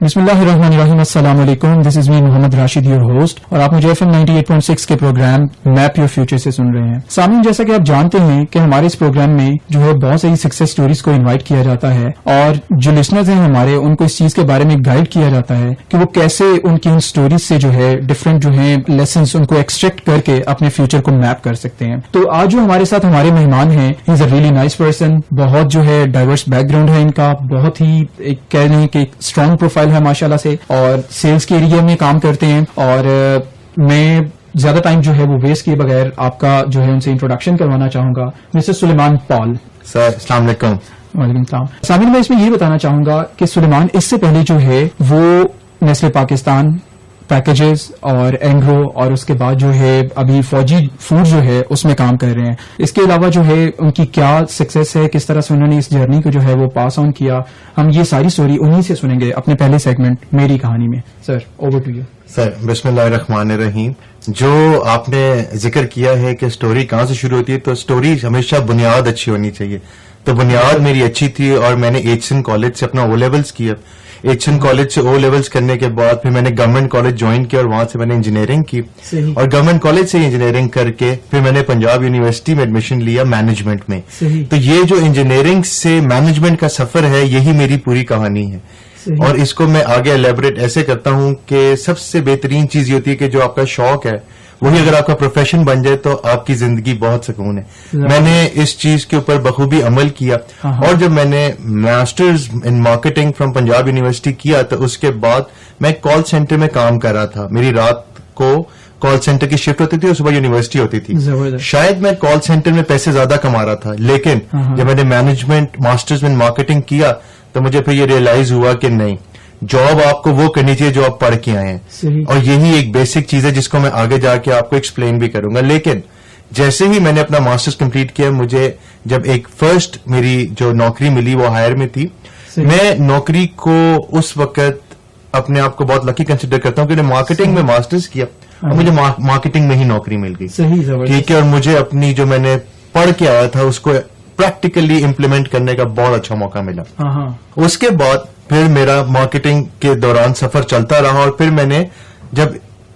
بسم اللہ الرحمن الرحیم. السلام علیکم. دس از می محمد راشد یور ہوسٹ, اور آپ مجھے FM 98.6 کے پروگرام میپ یور فیوچر سے سن رہے ہیں. سامعین, جیسا کہ آپ جانتے ہیں کہ ہمارے اس پروگرام میں جو ہے بہت ساری سکسیس سٹوریز کو انوائٹ کیا جاتا ہے, اور جو لسنرز ہیں ہمارے, ان کو اس چیز کے بارے میں گائیڈ کیا جاتا ہے کہ وہ کیسے ان کی ان سٹوریز سے جو ہے ڈفرینٹ جو ہے لیسنس ان کو ایکسٹریکٹ کر کے اپنے فیوچر کو میپ کر سکتے ہیں. تو آج جو ہمارے ساتھ ہمارے مہمان ہیں, ہی از اے ریئلی نائس پرسن. بہت جو ہے ڈائیورس بیک گراؤنڈ ہے ان کا, بہت ہی کہہ لیں کہ اسٹرانگ پروفائل ہے ماشاءاللہ سے, اور سیلز کے ایریا میں کام کرتے ہیں. اور میں زیادہ ٹائم جو ہے وہ ویسٹ کیے بغیر آپ کا جو ہے ان سے انٹروڈکشن کروانا چاہوں گا. مسٹر سلیمان پال. سر السلام علیکم. وعلیکم السلام. سامعین, میں اس میں یہ بتانا چاہوں گا کہ سلیمان اس سے پہلے جو ہے وہ نیسلے پاکستان, پیکیجز اور اینگرو, اور اس کے بعد جو ہے ابھی فوجی فوڈ جو ہے اس میں کام کر رہے ہیں. اس کے علاوہ جو ہے ان کی کیا سکسیس ہے, کس طرح سے انہوں نے اس جرنی کو جو ہے وہ پاس آن کیا, ہم یہ ساری سٹوری انہی سے سنیں گے اپنے پہلے سیگمنٹ میری کہانی میں. سر اوور ٹو یو. سر بسم اللہ الرحمن الرحیم. جو آپ نے ذکر کیا ہے کہ سٹوری کہاں سے شروع ہوتی ہے, تو سٹوری ہمیشہ بنیاد اچھی ہونی چاہیے. تو بنیاد میری اچھی تھی, اور میں نے ایچسن کالج سے اپنا او لیولز کیا. ایچسن کالج سے او لیولز کرنے کے بعد پھر میں نے گورنمنٹ کالج جوائن کیا, اور وہاں سے میں نے انجینئرنگ کی. اور گورنمنٹ کالج سے انجینئرنگ کر کے پھر میں نے پنجاب یونیورسٹی میں ایڈمیشن لیا مینجمنٹ میں. تو یہ جو انجینئرنگ سے مینجمنٹ کا سفر ہے, یہی میری پوری کہانی ہے. اور اس کو میں آگے الیبوریٹ ایسے کرتا ہوں کہ سب سے بہترین چیز یہ ہوتی ہے کہ جو آپ کا شوق ہے وہی اگر آپ کا پروفیشن بن جائے تو آپ کی زندگی بہت سکون ہے. میں نے اس چیز کے اوپر بخوبی عمل کیا, اور جب میں نے masters in marketing from Punjab university کیا تو اس کے بعد میں کال سینٹر میں کام کر رہا تھا. میری رات کو کال سینٹر کی شفٹ ہوتی تھی اور صبح یونیورسٹی ہوتی تھی. شاید میں کال سینٹر میں پیسے زیادہ کما رہا تھا, لیکن جب میں نے مینجمنٹ ماسٹرز ان مارکیٹنگ کیا تو مجھے پھر یہ ریئلائز ہوا کہ نہیں, جاب آپ کو وہ کرنی چاہیے جو آپ پڑھ کے آئے ہیں. اور یہی ایک بیسک چیز ہے جس کو میں آگے جا کے آپ کو ایکسپلین بھی کروں گا. لیکن جیسے ہی میں نے اپنا ماسٹرز کمپلیٹ کیا, مجھے جب ایک فرسٹ میری جو نوکری ملی وہ ہائر میں تھی. میں نوکری کو اس وقت اپنے آپ کو بہت لکی کنسیڈر کرتا ہوں کہ میں مارکیٹنگ میں ماسٹرز کیا اور مجھے مارکیٹنگ میں ہی نوکری مل گئی. ٹھیک ہے, اور مجھے اپنی جو میں نے پڑھ کے آیا تھا اس کو پریکٹیکلی امپلیمنٹ کرنے کا بہت اچھا موقع ملا. اس کے بعد پھر میرا مارکیٹنگ کے دوران سفر چلتا رہا, اور پھر میں نے جب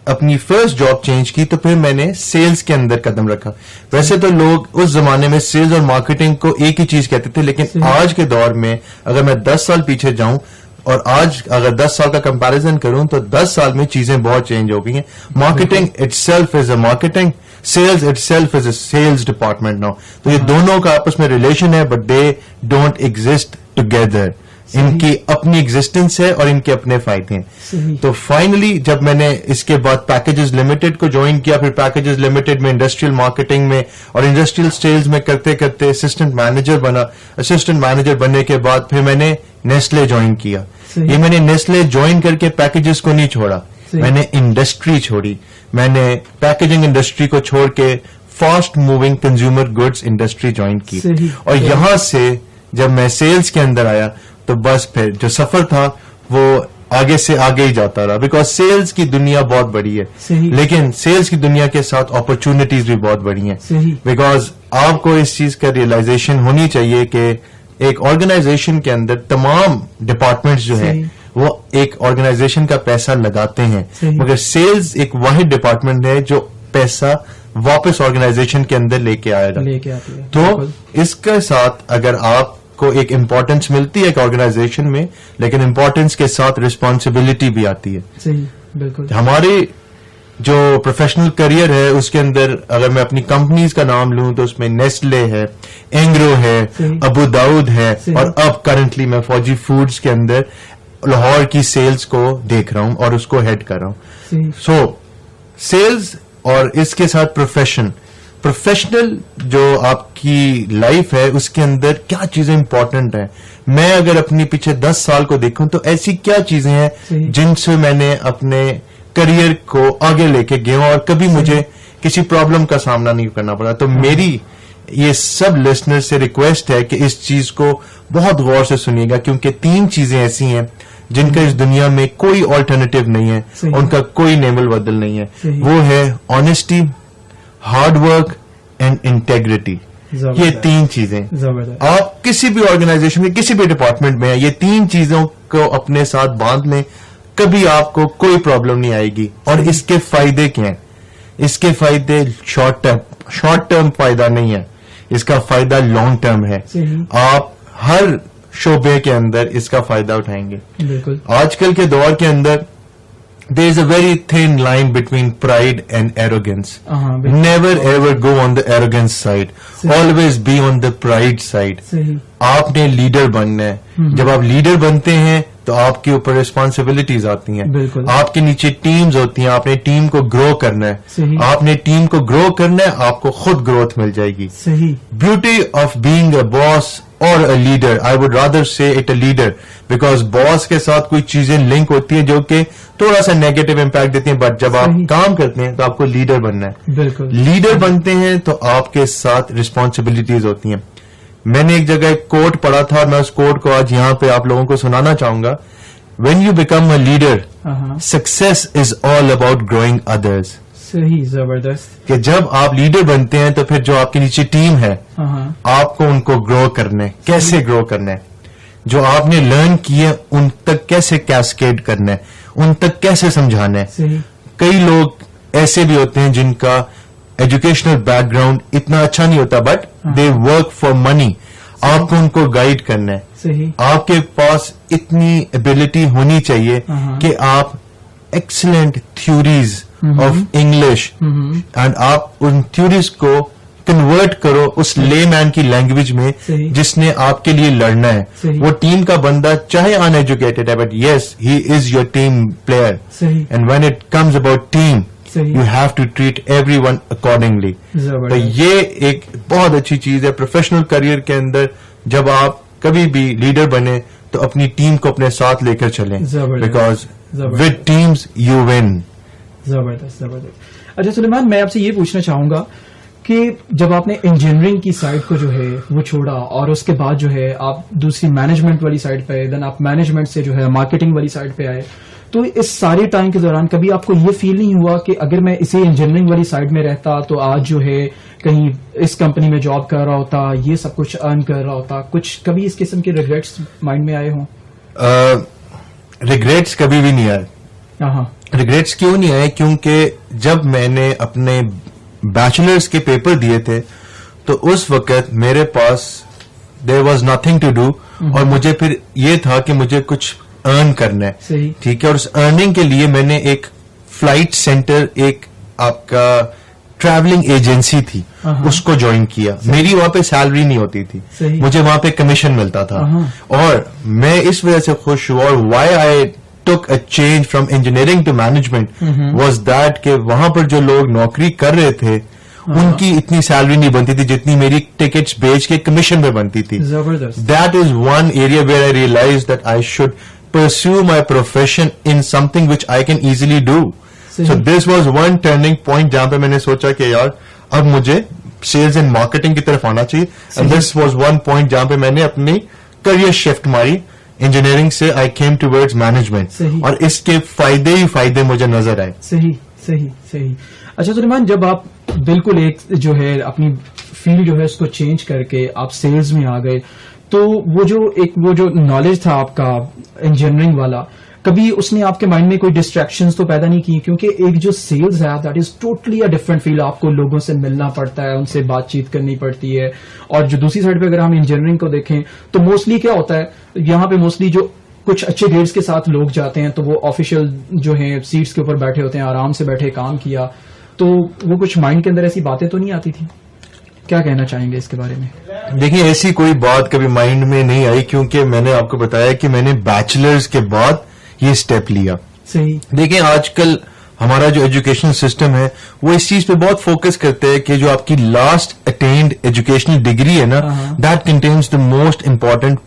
اپنی فرسٹ جاب چینج کی تو پھر میں نے سیلز کے اندر قدم رکھا. ویسے تو لوگ اس زمانے میں سیلز اور مارکیٹنگ کو ایک ہی چیز کہتے تھے, لیکن آج کے دور میں اگر میں 10 سال پیچھے جاؤں اور آج اگر 10 سال کا کمپیریزن کروں تو 10 سال میں چیزیں بہت چینج ہو گئی ہیں. Marketing itself is a marketing, sales itself is a sales department now. تو یہ دونوں کا آپس میں ریلیشن ہے, but they don't exist together. ان کی اپنی ایگزسٹنس ہے اور ان کے اپنے فائدے ہیں. تو فائنلی جب میں نے اس کے بعد پیکیجز لمیٹڈ کو جوائن کیا, پھر پیکیجز لمیٹڈ میں انڈسٹریل مارکیٹنگ میں اور انڈسٹریل سیلز میں کرتے کرتے اسسٹنٹ مینیجر بنا. اسسٹنٹ مینیجر بننے کے بعد پھر میں نے نیسلے جوائن کیا. یہ میں نے نیسلے جوائن کر کے پیکیجز کو نہیں چھوڑا, میں نے انڈسٹری چھوڑی. میں نے پیکیجنگ انڈسٹری کو چھوڑ کے fast moving consumer goods industry join کی. اور یہاں سے جب میں سیلز کے اندر آیا تو بس پھر جو سفر تھا وہ آگے سے آگے ہی جاتا رہا, بیکاز سیلز کی دنیا بہت بڑی ہے, لیکن سیلز کی دنیا کے ساتھ اپرچونٹیز بھی بہت بڑی ہیں. بیکاز آپ کو اس چیز کا ریئلائزیشن ہونی چاہیے کہ ایک آرگنائزیشن کے اندر تمام ڈپارٹمنٹس جو ہیں وہ ایک آرگنائزیشن کا پیسہ لگاتے ہیں, مگر سیلز ایک واحد ڈپارٹمنٹ ہے جو پیسہ واپس آرگنائزیشن کے اندر لے کے آئے گا. تو اس کے ساتھ اگر آپ کو ایک امپورٹنس ملتی ہے ایک آرگنائزیشن میں, لیکن امپورٹنس کے ساتھ ریسپانسبلٹی بھی آتی ہے. ہماری جو پروفیشنل کریئر ہے اس کے اندر اگر میں اپنی کمپنیز کا نام لوں تو اس میں نیسلے ہے, اینگرو ہے, ابو داؤد ہے, اور اب کرنٹلی میں فوجی فوڈز کے اندر لاہور کی سیلز کو دیکھ رہا ہوں اور اس کو ہیڈ کر رہا ہوں. سو سیلز اور اس کے ساتھ پروفیشنل جو آپ کی لائف ہے اس کے اندر کیا چیزیں امپورٹنٹ ہیں. میں اگر اپنی پیچھے 10 سال کو دیکھوں تو ایسی کیا چیزیں ہیں جن سے میں نے اپنے کریئر کو آگے لے کے گیا اور کبھی مجھے کسی پرابلم کا سامنا نہیں کرنا پڑا. تو میری یہ سب لسنر سے ریکویسٹ ہے کہ اس چیز کو بہت غور سے سنیے گا, کیونکہ 3 چیزیں ایسی ہیں جن کا اس دنیا میں کوئی آلٹرنیٹو نہیں ہے, ان کا کوئی نیمل بدل نہیں ہے. وہ ہے honesty, hard work and integrity. یہ 3 چیزیں. زبردست. آپ کسی بھی آرگنائزیشن میں کسی بھی ڈپارٹمنٹ میں ہیں, یہ 3 چیزوں کو اپنے ساتھ باندھ لیں, کبھی آپ کو کوئی پرابلم نہیں آئے گی. اور اس کے فائدے کیا ہیں؟ اس کے فائدے شارٹ ٹرم فائدہ نہیں ہے, اس کا فائدہ لانگ ٹرم ہے. آپ ہر شعبے کے اندر اس کا فائدہ اٹھائیں گے. بالکل. آج کل کے دور کے اندر there is a very thin line between pride and arrogance. Never ever go on the arrogance side. Always be on the pride side. آپ نے لیڈر بننا ہے. جب آپ لیڈر بنتے ہیں تو آپ کے اوپر ریسپانسبلٹیز آتی ہیں. آپ کے نیچے ٹیمز ہوتی ہیں, آپ نے ٹیم کو گرو کرنا ہے. آپ نے ٹیم کو گرو کرنا ہے, آپ کو خود گروتھ مل جائے گی. بیوٹی آف بینگ اے باس اور a leader, I would rather سے اٹ اے لیڈر, بیکاز باس کے ساتھ کوئی چیزیں لنک ہوتی ہیں جو کہ تھوڑا سا نیگیٹو امپیکٹ دیتی ہیں, بٹ جب آپ کام کرتے ہیں تو آپ کو لیڈر بننا ہے. لیڈر بنتے ہیں تو آپ کے ساتھ ریسپانسبلٹیز ہوتی ہیں. میں نے ایک جگہ ایک کوٹ پڑھا تھا اور میں اس کوٹ کو آج یہاں پہ آپ لوگوں کو سنانا چاہوں گا. When you become a leader, success is all about growing others. صحیح. زبردست. کہ جب آپ لیڈر بنتے ہیں تو پھر جو آپ کے نیچے ٹیم ہے, آپ کو ان کو گرو کرنا ہے. کیسے گرو کرنا ہے؟ جو آپ نے لرن کیے ان تک کیسے کیسکیڈ کرنا ہے, ان تک کیسے سمجھانا ہے. کئی لوگ ایسے بھی ہوتے ہیں جن کا ایجوکیشنل بیک گراؤنڈ اتنا اچھا نہیں ہوتا, but they work for money. آپ کو ان کو گائیڈ کرنا ہے. آپ کے پاس اتنی ایبلٹی ہونی چاہیے کہ آپ excellent theories of English and آپ ان تھیوریز کو کنورٹ کرو اس لے مین کی لینگویج میں جس نے آپ کے لیے لڑنا ہے. وہ ٹیم کا بندہ چاہے ان ایجوکیٹڈ ہے, but yes he is your team player. And when it comes about team, you have to treat everyone accordingly. تو یہ ایک بہت اچھی چیز ہے پروفیشنل کریئر کے اندر. جب آپ کبھی بھی لیڈر بنے تو اپنی ٹیم کو اپنے ساتھ لے کر چلیں, because with teams you one. زبردست. زبردست. اچھا سلیمان, میں آپ سے یہ پوچھنا چاہوں گا کہ جب آپ نے انجینئرنگ کی سائڈ کو جو ہے وہ چھوڑا اور اس کے بعد جو ہے آپ دوسری مینجمنٹ والی سائڈ پہ, دین آپ مینجمنٹ سے جو ہے مارکیٹنگ والی سائڈ پہ آئے, تو اس سارے ٹائم کے دوران کبھی آپ کو یہ فیل نہیں ہوا کہ اگر میں اسی انجینئرنگ والی سائڈ میں رہتا تو آج جو ہے کہیں اس کمپنی میں جاب کر رہا ہوتا, یہ سب کچھ ارن کر رہا ہوتا؟ کچھ کبھی اس قسم کے ریگریٹس مائنڈ میں آئے ہوں؟ ریگریٹس کبھی بھی نہیں آئے. ریگریٹس کیوں نہیں آئے؟ کیونکہ جب میں نے اپنے بیچلرز کے پیپر دیے تھے تو اس وقت میرے پاس there was nothing to do, اور مجھے پھر یہ تھا کہ مجھے کچھ ارن کرنا ہے. ٹھیک ہے. اور اس ارننگ کے لیے میں نے ایک فلائٹ سینٹر, ایک آپ کا ٹریولنگ ایجنسی تھی, اس کو جوائن کیا. میری وہاں پہ سیلری نہیں ہوتی تھی, مجھے وہاں پہ کمیشن ملتا تھا, اور میں اس وجہ سے خوش ہوا. اور why I took a change from engineering to management was that کہ وہاں پر جو لوگ نوکری کر رہے تھے ان کی اتنی سیلری نہیں بنتی تھی جتنی میری ٹکٹس بیچ کے کمیشن پہ بنتی تھی. That is one area where I realized that I should pursue my profession in something which I can easily do. So this was one turning point جہاں پہ میں نے سوچا کہ یار اب مجھے سیلز اینڈ مارکیٹنگ کی طرف آنا چاہیے. And this was one point جہاں پہ میں نے اپنی کریئر شفٹ ماری. انجینئرنگ سے آئی کیم ٹوورڈز مینجمنٹ, اور اس کے فائدے ہی فائدے مجھے نظر آئے. صحیح. اچھا سلیمان, جب آپ بالکل ایک جو ہے اپنی فیلڈ جو ہے اس کو چینج کر کے آپ سیلز میں آ گئے, تو وہ جو نالج تھا آپ کا انجینئرنگ والا, کبھی اس نے آپ کے مائنڈ میں کوئی ڈسٹریکشنز تو پیدا نہیں کی؟ کیونکہ ایک جو سیلز ہے that is totally a different field. آپ کو لوگوں سے ملنا پڑتا ہے, ان سے بات چیت کرنی پڑتی ہے. اور جو دوسری سائڈ پہ اگر ہم انجینئرنگ کو دیکھیں تو موسٹلی کیا ہوتا ہے, یہاں پہ موسٹلی جو کچھ اچھے گریڈز کے ساتھ لوگ جاتے ہیں تو وہ آفیشیل جو ہیں سیٹس کے اوپر بیٹھے ہوتے ہیں, آرام سے بیٹھے کام کیا, تو وہ کچھ مائنڈ کے اندر ایسی باتیں تو نہیں آتی تھی؟ کیا کہنا چاہیں گے اس کے بارے میں؟ دیکھیے, ایسی کوئی بات کبھی مائنڈ میں نہیں آئی, کیونکہ میں نے آپ کو بتایا کہ میں نے بیچلرز کے بعد یہ اسٹیپ لیا. صحیح. دیکھیں, آج کل ہمارا جو ایجوکیشنل سسٹم ہے وہ اس چیز پہ بہت فوکس کرتے ہیں کہ جو آپ کی لاسٹ اٹینڈ ایجوکیشنل ڈگری ہے نا, that contains the most important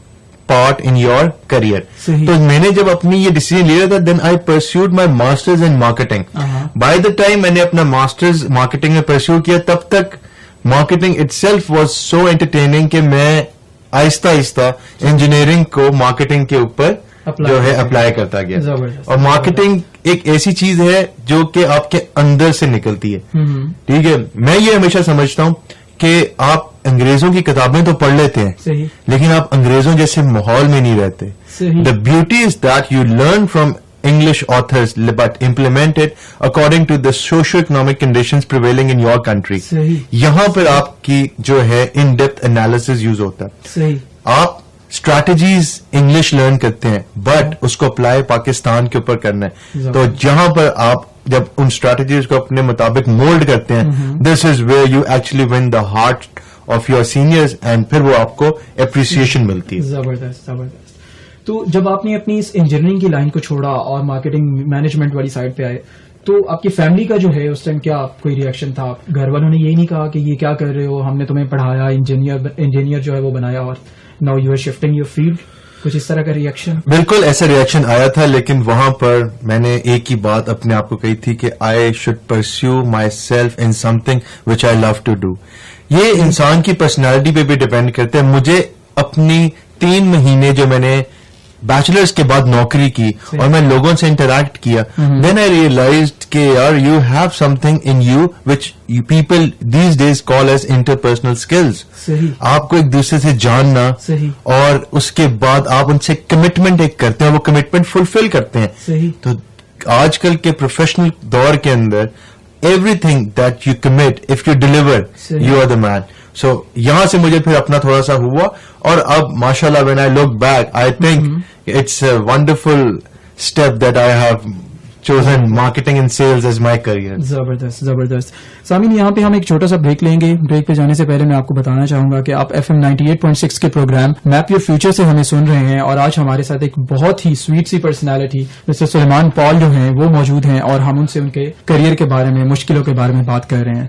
part in your career. تو میں نے جب اپنی یہ ڈیسیژن لیا تھا, then I pursued my master's in marketing. By the time میں نے اپنا ماسٹرز مارکیٹنگ میں پرسیو کیا, تب تک marketing it self was so entertaining کہ میں آہستہ آہستہ انجینئرنگ کو مارکیٹنگ کے اوپر جو ہے اپلائی کرتا گیا. اور مارکیٹنگ ایک ایسی چیز ہے جو کہ آپ کے اندر سے نکلتی ہے. ٹھیک ہے. میں یہ ہمیشہ سمجھتا ہوں کہ آپ انگریزوں کی کتابیں تو پڑھ لیتے ہیں صحیح. لیکن آپ انگریزوں جیسے ماحول میں نہیں رہتے. صحیح. The beauty is that you learn from English authors but implement it according to the socio-economic conditions prevailing in your country. صحیح. یہاں پر آپ کی جو ہے in depth analysis یوز ہوتا ہے. صحیح. آپ اسٹریٹجیز انگلش لرن کرتے ہیں بٹ اس کو اپلائی پاکستان کے اوپر کرنا ہے. تو جہاں پر آپ جب ان اسٹریٹجیز کو اپنے مطابق مولڈ کرتے ہیں this is where you actually won the heart of your seniors and پھر وہ آپ کو اپریسیشن ملتی ہے. زبردست زبردست. تو جب آپ نے اپنی اس انجینئرنگ کی لائن کو چھوڑا اور مارکیٹنگ مینجمنٹ والی سائڈ پہ آئے تو آپ کی فیملی کا جو ہے اس ٹائم کیا کوئی ریئیکشن تھا؟ گھر والوں نے یہ نہیں کہا کہ یہ کیا کر رہے ہو، ہم نے تمہیں پڑھایا، انجینئر جو ہے وہ بنایا اور now you are shifting your field, کچھ اس طرح کا ریئیکشن؟ بالکل ایسا ریئیکشن آیا تھا، لیکن وہاں پر میں نے ایک ہی بات اپنے آپ کو کہی تھی کہ I should perceive myself in something which I love to do. یہ انسان کی پرسنالٹی پہ بھی ڈپینڈ کرتے ہیں. مجھے اپنی 3 مہینے جو میں نے بیچلرز کے بعد نوکری کی اور میں لوگوں سے انٹریکٹ کیا دین آئی ریئلائزڈ کہ یار you have something in you which people these days call as interpersonal skills. آپ کو ایک دوسرے سے جاننا اور اس کے بعد آپ ان سے کمٹمنٹ ایک کرتے ہیں، وہ کمٹمنٹ فلفل کرتے ہیں. تو آج کل کے پروفیشنل دور کے اندر everything that you commit if you deliver you are the man. So یہاں سے مجھے پھر اپنا تھوڑا سا ہوا اور اب ماشاء اللہ when I look back I think it's a wonderful step that I have chosen marketing and sales as my career. زبردست زبردست. سامعین یہاں پہ ہم ایک چھوٹا سا بریک لیں گے. بریک پہ جانے سے پہلے میں آپ کو بتانا چاہوں گا کہ آپ FM 98.6 کے پروگرام میپ یور فیوچر سے ہمیں سن رہے ہیں اور آج ہمارے ساتھ ایک بہت ہی سویٹ سی پرسنالٹی مسٹر سلیمان پال جو ہیں وہ موجود ہیں اور ہم ان سے ان کے کریئر کے بارے میں، مشکلوں کے بارے میں بات کر رہے ہیں.